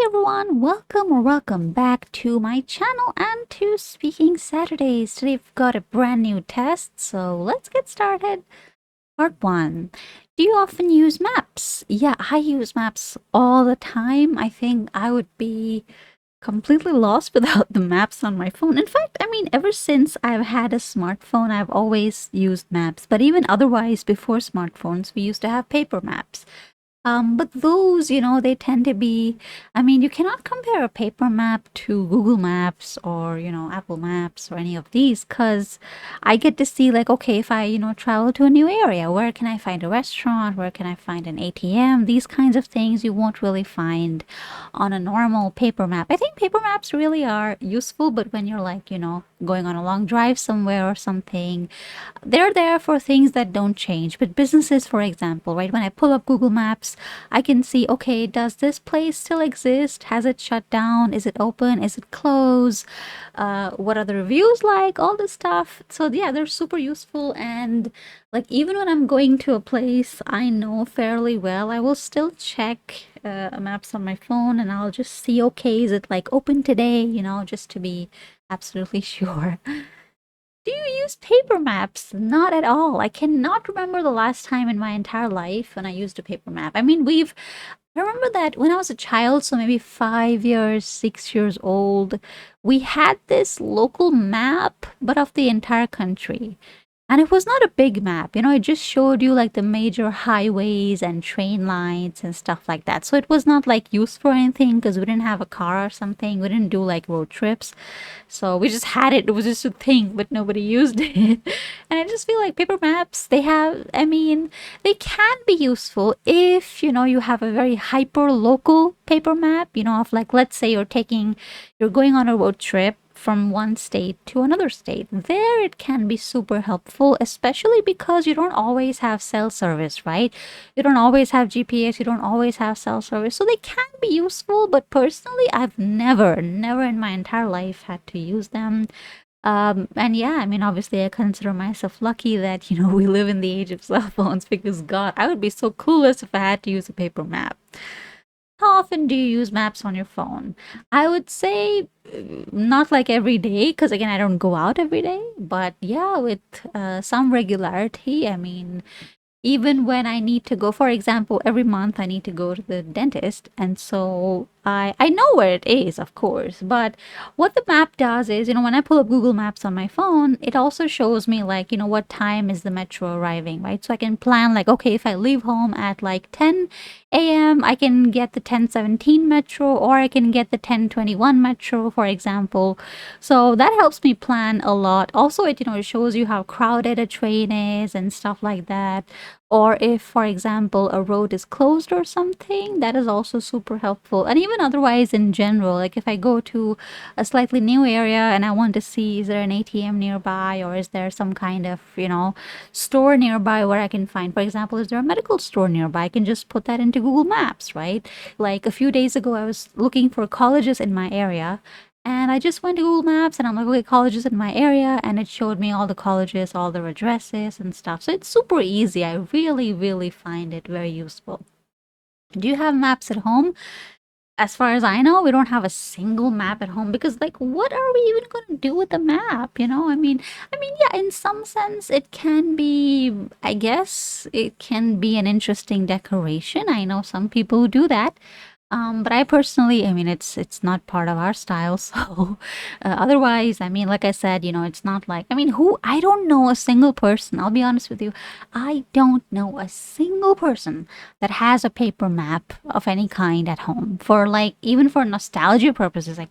everyone, welcome or welcome back to my channel and to Speaking Saturdays. Today we've got a brand new test, so let's get started. Part 1. Do you often use maps? Yeah, I use maps all the time. I think I would be completely lost without the maps on my phone. In fact, ever since I've had a smartphone, I've always used maps. But even otherwise, before smartphones, we used to have paper maps. But those, they tend to be, you cannot compare a paper map to Google Maps or, Apple Maps or any of these because I get to see like, okay, if I, travel to a new area, where can I find a restaurant? Where can I find an ATM? These kinds of things you won't really find on a normal paper map. I think paper maps really are useful, but when you're like, going on a long drive somewhere or something, they're there for things that don't change. But businesses, for example, right? When I pull up Google Maps, I can see, okay, does this place still exist? Has it shut down? Is it open? Is it closed? What are the reviews like? All this stuff. So yeah, they're super useful. And like even when I'm going to a place I know fairly well, I will still check maps on my phone and I'll just see, okay, is it like open today? Just to be absolutely sure. Do you use paper maps? Not at all. I cannot remember the last time in my entire life when I used a paper map. I remember that when I was a child, so maybe 5 years, 6 years old, we had this local map, but of the entire country. And it was not a big map, it just showed you like the major highways and train lines and stuff like that. So it was not like used for anything because we didn't have a car or something. We didn't do like road trips. So we just had it. It was just a thing, but nobody used it. And I just feel like paper maps, they can be useful if, you have a very hyper local paper map, of like, let's say you're going on a road trip from one state to another state. There it can be super helpful, especially because you don't always have cell service, right? You don't always have GPS, you don't always have cell service. So they can be useful, but personally, I've never in my entire life had to use them. And yeah, obviously, I consider myself lucky that, we live in the age of cell phones because, God, I would be so clueless if I had to use a paper map. How often do you use maps on your phone? I would say not like every day, because again, I don't go out every day, but yeah, with some regularity. Even when I need to go, for example, every month I need to go to the dentist, and so I know where it is, of course. But what the map does is, when I pull up Google Maps on my phone, it also shows me like, what time is the metro arriving, right? So I can plan like, okay, if I leave home at like 10 a.m., I can get the 10:17 metro, or I can get the 10:21 metro, for example. So that helps me plan a lot. Also, it shows you how crowded a train is and stuff like that. Or if, for example, a road is closed or something, that is also super helpful. And even otherwise in general, like if I go to a slightly new area and I want to see, is there an ATM nearby, or is there some kind of, store nearby where I can find, for example, is there a medical store nearby? I can just put that into Google Maps, right? Like a few days ago, I was looking for colleges in my area, and I just went to Google Maps and I'm like, okay, colleges in my area. And it showed me all the colleges, all their addresses and stuff. So it's super easy. I really, really find it very useful. Do you have maps at home? As far as I know, we don't have a single map at home because, like, what are we even going to do with the map? Yeah, in some sense, it can be, I guess, it can be an interesting decoration. I know some people who do that. But I personally, it's not part of our style. So, otherwise, like I said, it's not like, I don't know a single person. I'll be honest with you. I don't know a single person that has a paper map of any kind at home for like, even for nostalgia purposes. I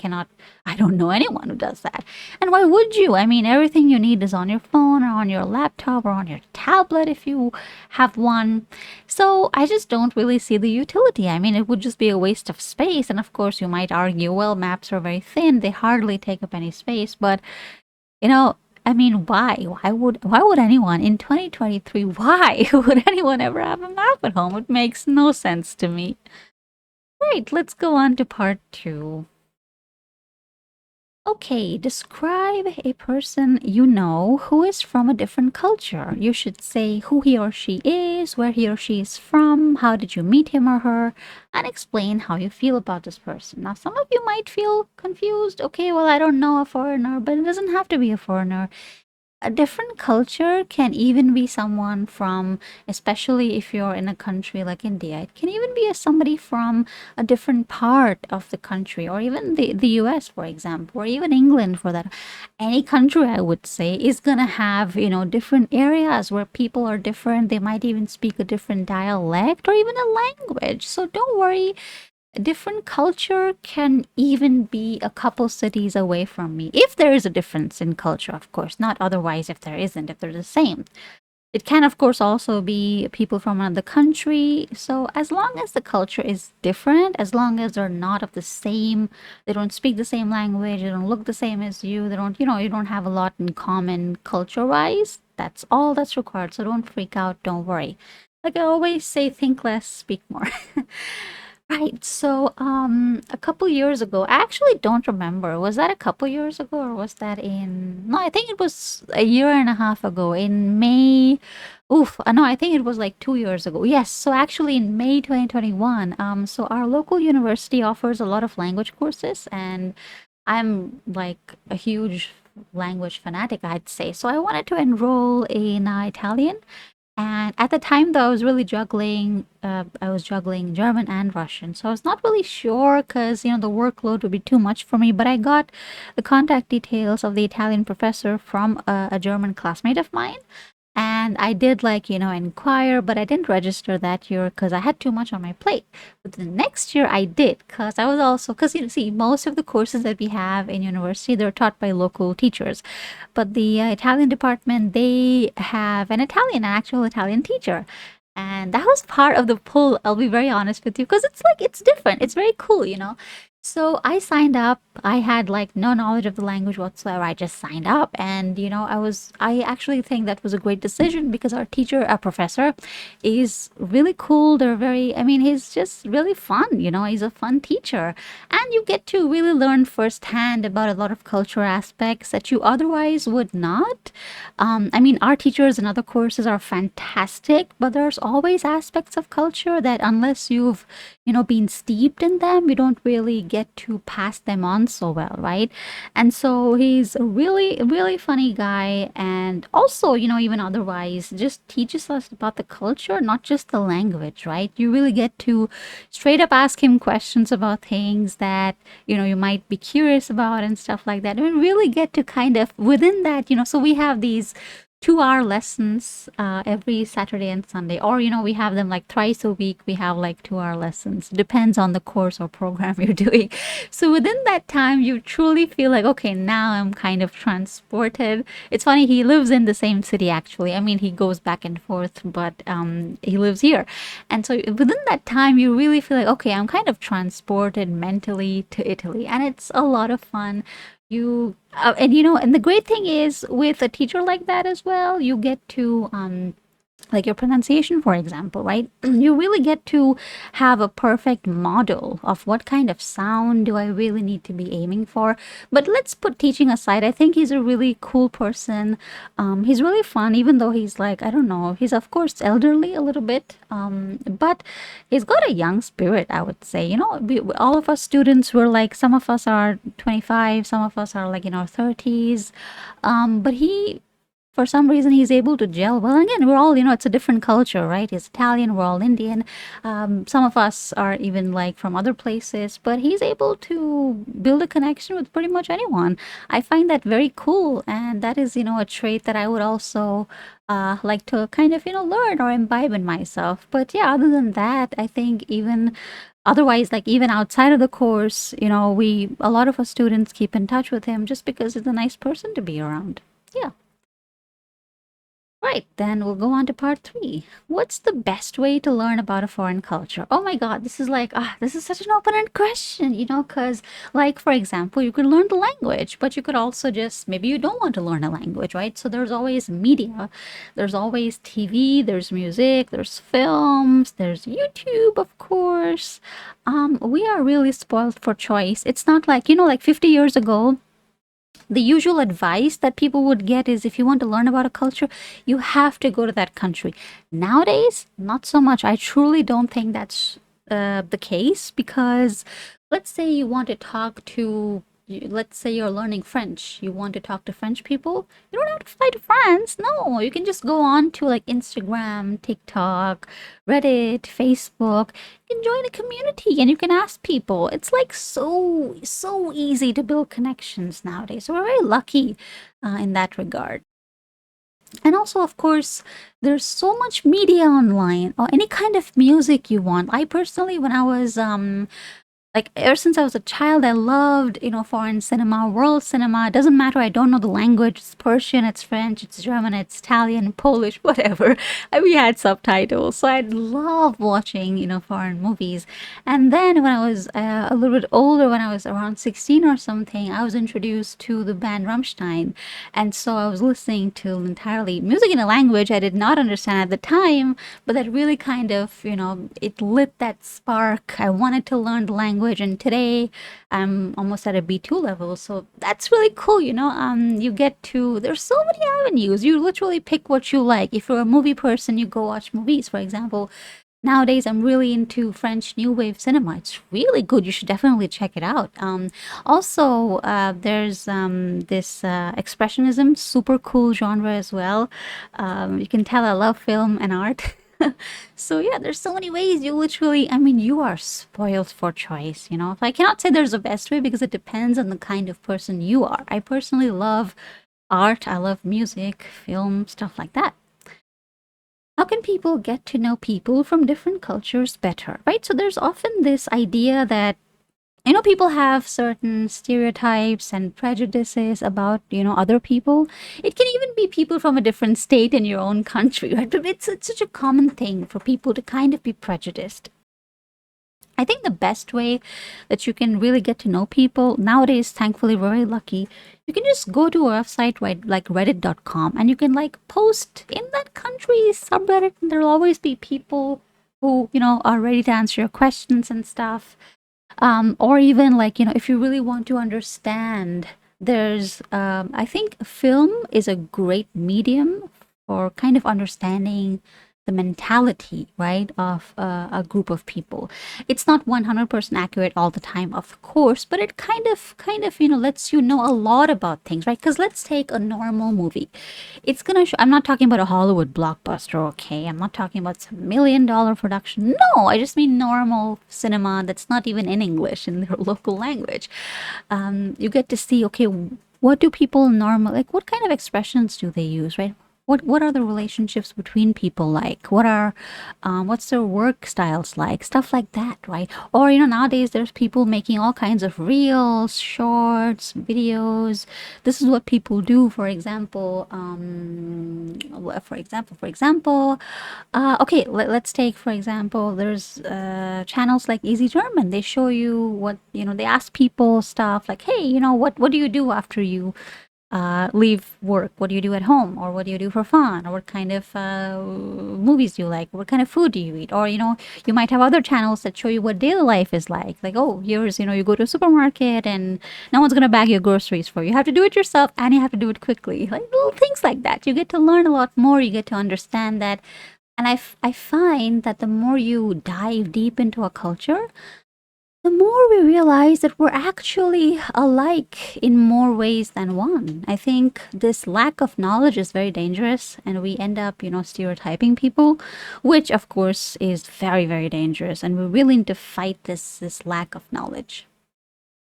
don't know anyone who does that. And why would you? Everything you need is on your phone or on your laptop or on your tablet if you have one. So I just don't really see the utility. It would just be a waste of space. And of course, you might argue, well, maps are very thin, they hardly take up any space. But, you know, why? Why would anyone in 2023, why would anyone ever have a map at home? It makes no sense to me. Right, let's go on to part 2. Okay, describe a person you know who is from a different culture. You should say who he or she is, where he or she is from, how did you meet him or her, and explain how you feel about this person. Now, some of you might feel confused. Okay, well, I don't know a foreigner, but it doesn't have to be a foreigner. A different culture can even be someone from, especially if you're in a country like India, it can even be somebody from a different part of the country, or even the US, for example, or even England for that. Any country, I would say, is going to have, different areas where people are different. They might even speak a different dialect or even a language. So don't worry, a different culture can even be a couple cities away from me. If there is a difference in culture, of course, not otherwise if there isn't, if they're the same. It can, of course, also be people from another country. So, as long as the culture is different, as long as they're not of the same, they don't speak the same language, they don't look the same as you, they don't, you don't have a lot in common culture wise, that's all that's required. So, don't freak out, don't worry. Like I always say, think less, speak more. Right. So, a couple years ago, I actually don't remember. Was that a couple years ago or was that in, no, I think it was a year and a half ago in May. Oof, no, I think it was like 2 years ago. Yes. So actually in May 2021, so our local university offers a lot of language courses and I'm like a huge language fanatic, I'd say. So I wanted to enroll in Italian. And at the time, though, I was really juggling. I was juggling German and Russian, so I was not really sure because the workload would be too much for me. But I got the contact details of the Italian professor from a German classmate of mine, and I did like, inquire, but I didn't register that year because I had too much on my plate. But the next year I did because I was also, because see, most of the courses that we have in university, they're taught by local teachers. But the Italian department, they have an actual Italian teacher. And that was part of the pull, I'll be very honest with you, because it's like, it's different. It's very cool. So I signed up. I had like no knowledge of the language whatsoever. I just signed up and I actually think that was a great decision because our professor is really cool. I mean, he's just really fun. He's a fun teacher. And you get to really learn firsthand about a lot of cultural aspects that you otherwise would not. I mean, our teachers and other courses are fantastic, but there's always aspects of culture that unless you've been steeped in them, you don't really get to pass them on so well, right? And so he's a really, really funny guy. And also, even otherwise, just teaches us about the culture, not just the language, right? You really get to straight up ask him questions about things that, you might be curious about and stuff like that. And we really get to kind of within that, so we have these 2 hour lessons every Saturday and Sunday, or we have them like thrice a week. We have like 2 hour lessons, depends on the course or program you're doing. So within that time, you truly feel like, okay, now I'm kind of transported. It's funny, he lives in the same city actually. I mean, he goes back and forth, but he lives here. And so within that time, you really feel like, okay, I'm kind of transported mentally to Italy, and it's a lot of fun. And the great thing is with a teacher like that as well, you get to like your pronunciation, for example, right? You really get to have a perfect model of what kind of sound do I really need to be aiming for. But let's put teaching aside. I think he's a really cool person. He's really fun, even though he's like, I don't know, he's of course elderly a little bit, but he's got a young spirit, I would say. All of us students were like, some of us are 25, some of us are like in our 30s. But he for some reason he's able to gel well. And again, we're all, it's a different culture, right? He's Italian, we're all Indian. Some of us are even like from other places, but he's able to build a connection with pretty much anyone. I find that very cool. And that is, a trait that I would also like to kind of, learn or imbibe in myself. But yeah, other than that, I think even otherwise, like even outside of the course, a lot of us students keep in touch with him just because he's a nice person to be around. Yeah. Right, then we'll go on to part three. What's the best way to learn about a foreign culture? Oh my God, this is like, this is such an open-ended question, because, like, for example, you could learn the language, but you could also just, maybe you don't want to learn a language, right? So there's always media, there's always TV, there's music, there's films, there's YouTube, of course. We are really spoiled for choice. It's not like, like 50 years ago, The usual advice that people would get is if you want to learn about a culture, you have to go to that country. Nowadays, not so much. I truly don't think that's the case because let's say you want to talk to, let's say you're learning French, you want to talk to French people, you don't have to fly to France. No, you can just go on to like Instagram, TikTok, Reddit, Facebook. You can join a community and you can ask people. It's like so easy to build connections nowadays. So we're very lucky in that regard. And also, of course, there's so much media online or any kind of music you want. I personally, when I was like ever since I was a child, I loved, foreign cinema, world cinema. It doesn't matter. I don't know the language. It's Persian, it's French, it's German, it's Italian, Polish, whatever. And we had subtitles. So I love watching, foreign movies. And then when I was a little bit older, when I was around 16 or something, I was introduced to the band Rammstein. And so I was listening to entirely music in a language I did not understand at the time, but that really kind of, it lit that spark. I wanted to learn the language, and today I'm almost at a B2 level. So that's really cool, you get to, there's so many avenues. You literally pick what you like. If you're a movie person, you go watch movies, for example. Nowadays, I'm really into French New Wave cinema. It's really good. You should definitely check it out. Also, there's this expressionism, super cool genre as well. You can tell I love film and art. So yeah, there's so many ways you literally, I mean, you are spoiled for choice, So I cannot say there's a best way because it depends on the kind of person you are. I personally love art. I love music, film, stuff like that. How can people get to know people from different cultures better, right? So there's often this idea that people have certain stereotypes and prejudices about, other people. It can even be people from a different state in your own country, right? But it's such a common thing for people to kind of be prejudiced. I think the best way that you can really get to know people nowadays, thankfully, we're very lucky. You can just go to a website, right, like reddit.com, and you can like post in that country's subreddit, and there'll always be people who, are ready to answer your questions and stuff. Or even like, if you really want to understand, there's, I think film is a great medium for kind of understanding the mentality, right, of a group of people. It's not 100% accurate all the time, of course, but it kind of, lets you know a lot about things, right? Because let's take a normal movie. It's gonna show, I'm not talking about a Hollywood blockbuster, okay? I'm not talking about some $1 million production. No, I just mean normal cinema that's not even in English, in their local language. You get to see, okay, what do people normal, like what kind of expressions do they use, right? What are the relationships between people like? What's their work styles like? Stuff like that, right? Or nowadays there's people making all kinds of reels, shorts, videos. This is what people do. Okay, let's take for example. There's channels like Easy German. They show you what They ask people stuff like, hey, what do you do after you leave work? What do you do at home? Or what do you do for fun? Or what kind of movies do you like? What kind of food do you eat? Or, you might have other channels that show you what daily life is like. Like, oh, here's, you go to a supermarket and no one's going to bag your groceries for you. You have to do it yourself and you have to do it quickly. Like little things like that. You get to learn a lot more. You get to understand that. And I find that the more you dive deep into a culture, the more we realize that we're actually alike in more ways than one. I think this lack of knowledge is very dangerous, and we end up, stereotyping people, which of course is very, very dangerous. And we're willing to fight this lack of knowledge.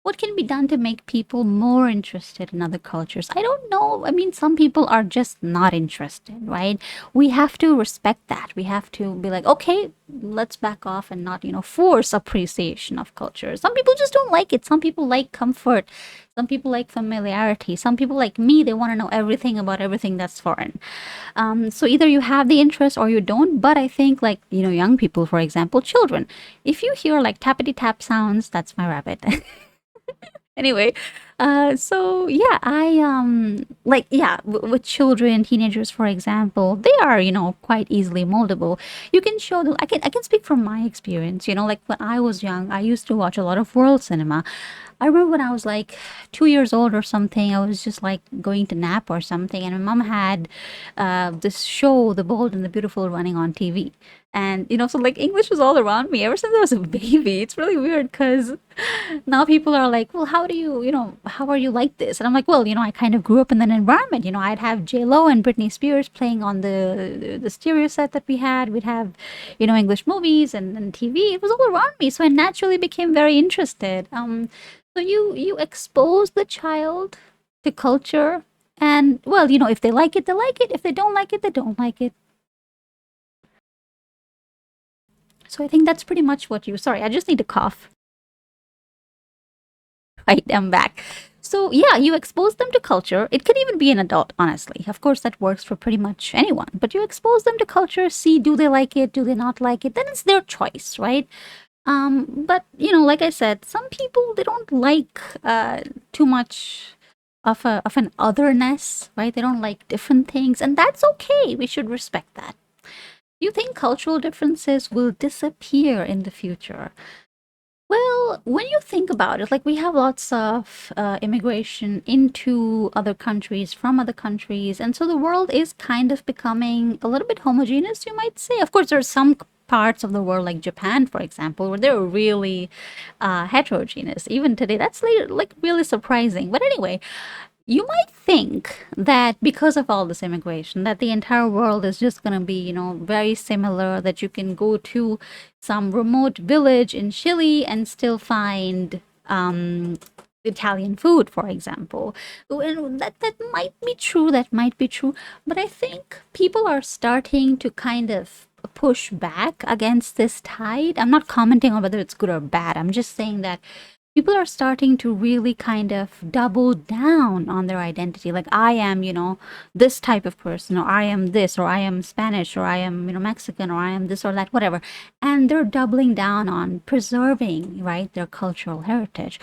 What can be done to make people more interested in other cultures? I don't know. I mean, some people are just not interested, right? We have to respect that. We have to be like, okay, let's back off and not, force appreciation of culture. Some people just don't like it. Some people like comfort. Some people like familiarity. Some people like me, they want to know everything about everything that's foreign. So either you have the interest or you don't. But I think like, young people, for example, children, if you hear like tappity tap sounds, that's my rabbit. Anyway, so yeah, I like yeah, with children, teenagers, for example, they are quite easily moldable. You can show them. I can speak from my experience. Like when I was young, I used to watch a lot of world cinema. I remember when I was like 2 years old or something, I was just like going to nap or something, and my mom had this show, The Bold and the Beautiful, running on TV. And, so like English was all around me ever since I was a baby. It's really weird because now people are like, well, how do you, how are you like this? And I'm like, well, I kind of grew up in that environment. I'd have J Lo and Britney Spears playing on the stereo set that we had. We'd have, English movies and TV. It was all around me. So I naturally became very interested. So you expose the child to culture, and well, if they like it, they like it. If they don't like it, they don't like it. So I think that's pretty much what you. Sorry, I just need to cough. Right, I'm back. So yeah, you expose them to culture. It could even be an adult, honestly. Of course, that works for pretty much anyone. But you expose them to culture, see do they like it, do they not like it. Then it's their choice, right? But like I said, some people they don't like too much of an otherness, right? They don't like different things, and that's okay. We should respect that. Do you think cultural differences will disappear in the future? Well, when you think about it, like we have lots of immigration into other countries from other countries, and so the world is kind of becoming a little bit homogeneous, you might say. Of course, there are some parts of the world, like Japan, for example, where they're really heterogeneous. Even today, that's like really surprising. But anyway, you might think that because of all this immigration, that the entire world is just going to be, very similar, that you can go to some remote village in Chile and still find Italian food, for example. And that might be true, that might be true. But I think people are starting to kind of push back against this tide. I'm not commenting on whether it's good or bad. I'm just saying that people are starting to really kind of double down on their identity. Like, I am, this type of person, or I am this, or I am Spanish, or I am, Mexican, or I am this or that, whatever. And they're doubling down on preserving, right, their cultural heritage,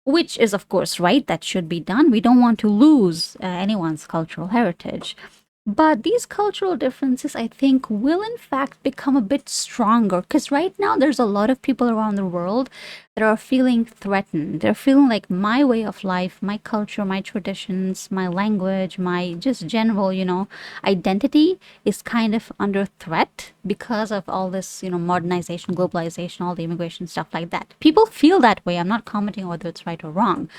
which is, of course, right. That should be done. We don't want to lose anyone's cultural heritage. But these cultural differences, I think, will in fact become a bit stronger because right now there's a lot of people around the world that are feeling threatened. They're feeling like my way of life, my culture, my traditions, my language, my just general, identity is kind of under threat because of all this, modernization, globalization, all the immigration stuff like that. People feel that way. I'm not commenting on whether it's right or wrong.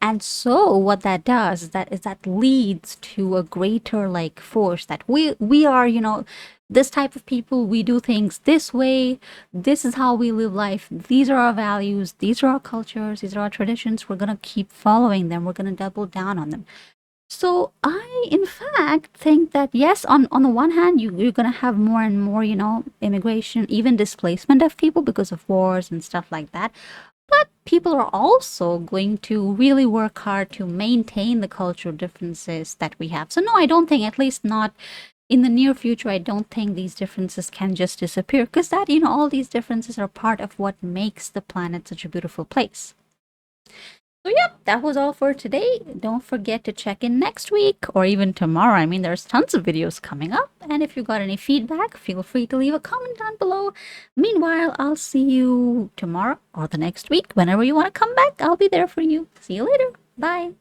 And so what that does is that leads to a greater like force that we are, this type of people, we do things this way, this is how we live life, these are our values, these are our cultures, these are our traditions, we're going to keep following them, we're going to double down on them. So I in fact think that yes, on the one hand you're going to have more and more, immigration, even displacement of people because of wars and stuff like that. But people are also going to really work hard to maintain the cultural differences that we have. So, no, I don't think, at least not in the near future, I don't think these differences can just disappear because that, all these differences are part of what makes the planet such a beautiful place. So, yep, that was all for today. Don't forget to check in next week or even tomorrow. I mean, there's tons of videos coming up. And if you got any feedback, feel free to leave a comment down below. Meanwhile, I'll see you tomorrow or the next week. Whenever you want to come back, I'll be there for you. See you later. Bye.